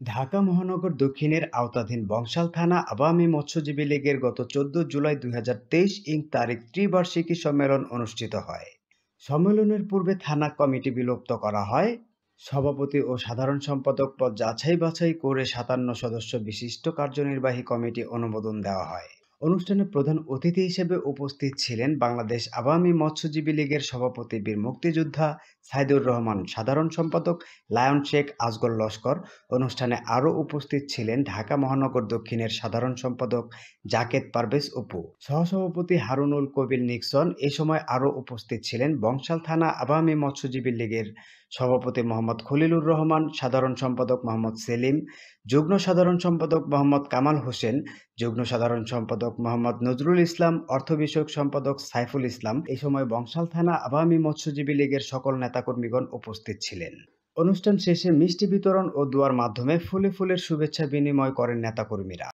ঢাকা মহানগর দক্ষিণের আওতাধীন বংশাল থানা আওয়ামী মৎস্যজীবী লীগের গত ১৪ জুলাই ২০২৩ তারিখ ত্রিবার্ষিকী সম্মেলন অনুষ্ঠিত হয়। সম্মেলনের পূর্বে থানা কমিটি বিলুপ্ত করা হয়। সভাপতি ও সাধারণ সম্পাদক পদ যাচাই বাছাই করে ৫৭ সদস্য বিশিষ্ট কার্যনির্বাহী কমিটি অনুমোদন দেওয়া হয়। অনুষ্ঠানে প্রধান অতিথি হিসেবে উপস্থিত ছিলেন বাংলাদেশ আওয়ামী মৎস্যজীবী লীগের সভাপতি বীর মুক্তিযোদ্ধা সাইদুর রহমান, সাধারণ সম্পাদক লায়ন শেখ আজগর লস্কর। অনুষ্ঠানে আরও উপস্থিত ছিলেন ঢাকা মহানগর দক্ষিণের সাধারণ সম্পাদক জাকেদ পারভেজ অপু, সহসভাপতি হারুনুল কবির নিক্সন। এ সময় আরও উপস্থিত ছিলেন বংশাল থানা আওয়ামী মৎস্যজীবী লীগের সভাপতি মোহাম্মদ খলিলুর রহমান, সাধারণ সম্পাদক মোহাম্মদ সেলিম, যুগ্ম সাধারণ সম্পাদক মোহাম্মদ কামাল হোসেন, যুগ্ম সাধারণ সম্পাদক মোহাম্মদ নজরুল ইসলাম, অর্থ বিষয়ক সম্পাদক সাইফুল ইসলাম। এই সময় বংশাল থানা আওয়ামী মৎস্যজীবী লীগের সকল নেতাকর্মীগণ উপস্থিত ছিলেন। অনুষ্ঠান শেষে মিষ্টি বিতরণ ও দোয়ার মাধ্যমে ফুলে ফুলের শুভেচ্ছা বিনিময় করেন নেতাকর্মীরা।